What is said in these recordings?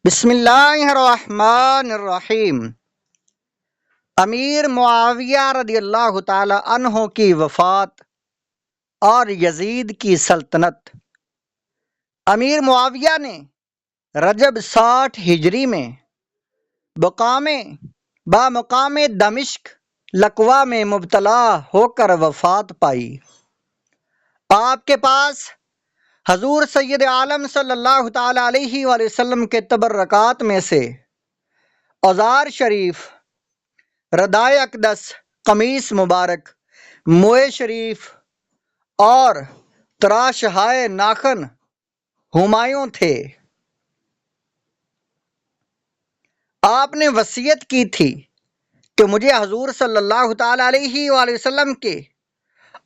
بسم اللہ الرحمن الرحیم۔ امیر معاویہ رضی اللہ تعالی عنہ کی وفات اور یزید کی سلطنت۔ امیر معاویہ نے رجب 60 ہجری میں بمقام دمشق لقوا میں مبتلا ہو کر وفات پائی۔ آپ کے پاس حضور سید عالم صلی اللہ تعالی علیہ وآلہ وسلم کے تبرکات میں سے اوزار شریف، ردائے اقدس، قمیص مبارک، موئے شریف اور تراشہائے ناخن ہمایوں تھے۔ آپ نے وصیت کی تھی کہ مجھے حضور صلی اللہ تعالی علیہ وآلہ وسلم کے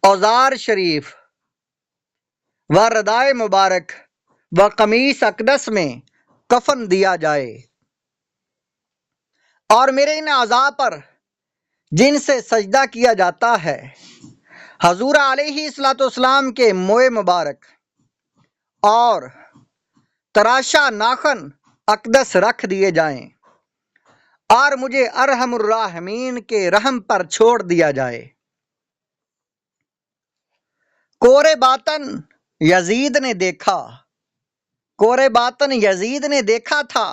اوزار شریف و ردائے مبارک و قمیص اقدس میں کفن دیا جائے، اور میرے ان اعضاء پر جن سے سجدہ کیا جاتا ہے حضور علیہ الصلوۃ والسلام کے موئے مبارک اور تراشا ناخن اقدس رکھ دیے جائیں، اور مجھے ارحم الراحمین کے رحم پر چھوڑ دیا جائے۔ کورے باطن یزید نے دیکھا تھا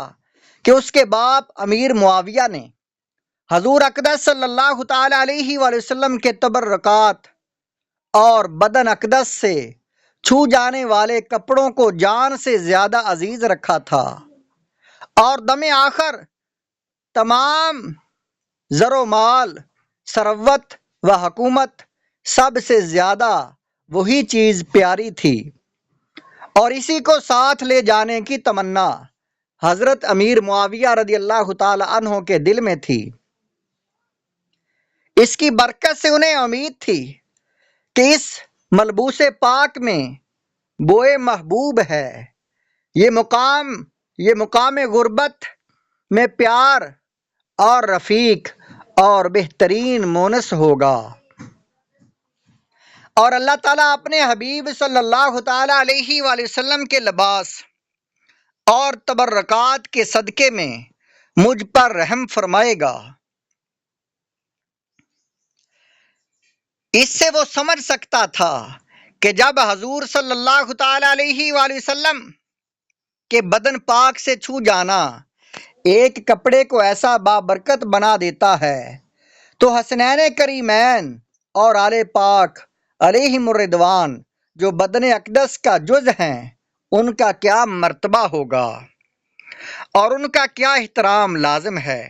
کہ اس کے باپ امیر معاویہ نے حضور اقدس صلی اللہ تعالی علیہ وآلہ وسلم کے تبرکات اور بدن اقدس سے چھو جانے والے کپڑوں کو جان سے زیادہ عزیز رکھا تھا، اور دم آخر تمام زر و مال، ثروت و حکومت سب سے زیادہ وہی چیز پیاری تھی، اور اسی کو ساتھ لے جانے کی تمنا حضرت امیر معاویہ رضی اللہ تعالی عنہ کے دل میں تھی۔ اس کی برکت سے انہیں امید تھی کہ اس ملبوس پاک میں بوئے محبوب ہے، یہ مقام غربت میں پیار اور رفیق اور بہترین مونس ہوگا، اور اللہ تعالیٰ اپنے حبیب صلی اللہ تعالی علیہ وآلہ وسلم کے لباس اور تبرکات کے صدقے میں مجھ پر رحم فرمائے گا۔ اس سے وہ سمجھ سکتا تھا کہ جب حضور صلی اللہ تعالی علیہ وآلہ وسلم کے بدن پاک سے چھو جانا ایک کپڑے کو ایسا بابرکت بنا دیتا ہے، تو حسنین کریمین اور آل پاک علیہم الرضوان جو بدن اقدس کا جز ہیں، ان کا کیا مرتبہ ہوگا اور ان کا کیا احترام لازم ہے،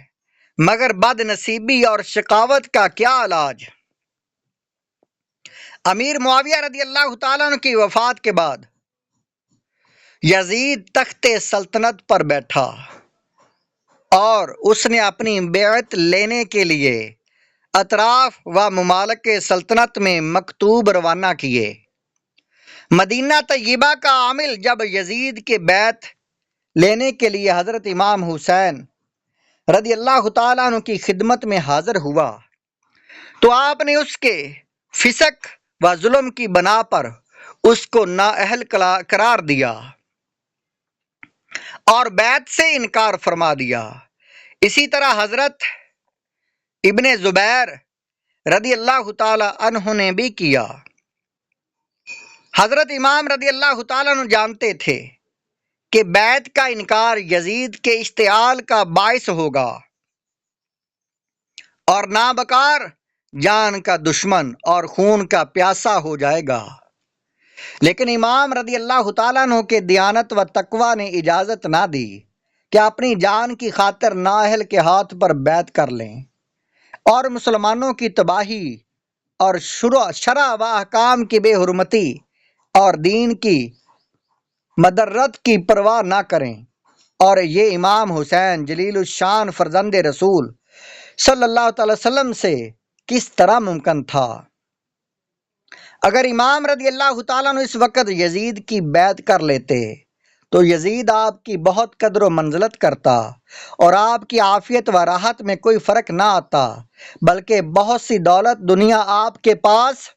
مگر بد نصیبی اور شقاوت کا کیا علاج۔ امیر معاویہ رضی اللہ تعالیٰ عنہ کی وفات کے بعد یزید تخت سلطنت پر بیٹھا، اور اس نے اپنی بیعت لینے کے لیے اطراف و ممالک سلطنت میں مکتوب روانہ کیے۔ مدینہ طیبہ کا عامل جب یزید کے بیعت لینے کے لیے حضرت امام حسین رضی اللہ تعالیٰ عنہ کی خدمت میں حاضر ہوا، تو آپ نے اس کے فسق و ظلم کی بنا پر اس کو نااہل قرار دیا اور بیعت سے انکار فرما دیا۔ اسی طرح حضرت ابن زبیر رضی اللہ تعالی عنہ نے بھی کیا۔ حضرت امام رضی اللہ تعالیٰ عنہ جانتے تھے کہ بیعت کا انکار یزید کے اشتعال کا باعث ہوگا اور نابکار جان کا دشمن اور خون کا پیاسا ہو جائے گا، لیکن امام رضی اللہ تعالیٰ عنہ کے دیانت و تقوی نے اجازت نہ دی کہ اپنی جان کی خاطر نااہل کے ہاتھ پر بیعت کر لیں، اور مسلمانوں کی تباہی اور شرع و احکام کی بے حرمتی اور دین کی مدرت کی پرواہ نہ کریں۔ اور یہ امام حسین جلیل الشان فرزند رسول صلی اللہ تعالی وسلم سے کس طرح ممکن تھا؟ اگر امام رضی اللہ تعالیٰ عنہ اس وقت یزید کی بیعت کر لیتے تو یزید آپ کی بہت قدر و منزلت کرتا، اور آپ کی عافیت و راحت میں کوئی فرق نہ آتا، بلکہ بہت سی دولت دنیا آپ کے پاس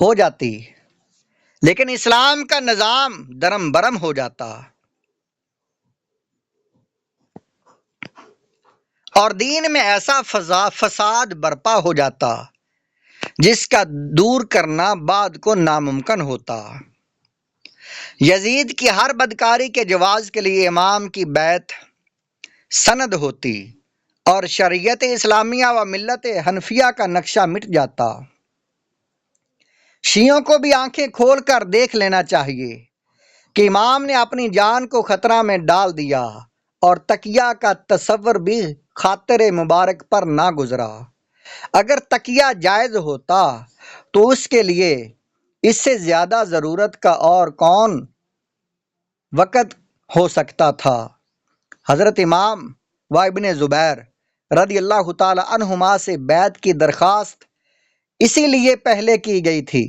ہو جاتی، لیکن اسلام کا نظام درم برم ہو جاتا۔ اور دین میں ایسا فساد برپا ہو جاتا جس کا دور کرنا بعد کو ناممکن ہوتا۔ یزید کی ہر بدکاری کے جواز کے لیے امام کی بیعت سند ہوتی اور شریعت اسلامیہ و ملت حنفیہ کا نقشہ مٹ جاتا۔ شیعوں کو بھی آنکھیں کھول کر دیکھ لینا چاہیے کہ امام نے اپنی جان کو خطرہ میں ڈال دیا اور تقیہ کا تصور بھی خاطر مبارک پر نہ گزرا۔ اگر تقیہ جائز ہوتا تو اس کے لیے اس سے زیادہ ضرورت کا اور کون وقت ہو سکتا تھا۔ حضرت امام و ابن زبیر رضی اللہ تعالی عنہما سے بیعت کی درخواست اسی لیے پہلے کی گئی تھی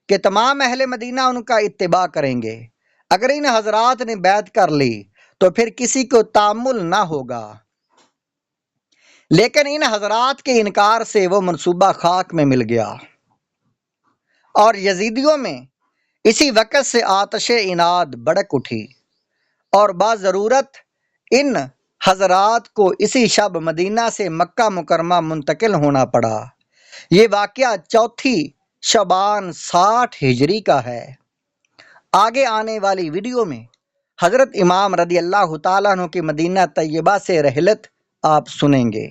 کہ تمام اہل مدینہ ان کا اتباع کریں گے۔ اگر ان حضرات نے بیعت کر لی تو پھر کسی کو تامل نہ ہوگا، لیکن ان حضرات کے انکار سے وہ منصوبہ خاک میں مل گیا اور یزیدیوں میں اسی وقت سے آتش اناد بھڑک اٹھی اور باضرورت ان حضرات کو اسی شب مدینہ سے مکہ مکرمہ منتقل ہونا پڑا۔ یہ واقعہ 4 شعبان 60 ہجری کا ہے۔ آگے آنے والی ویڈیو میں حضرت امام رضی اللہ تعالیٰ عنہ کی مدینہ طیبہ سے رحلت آپ سنیں گے۔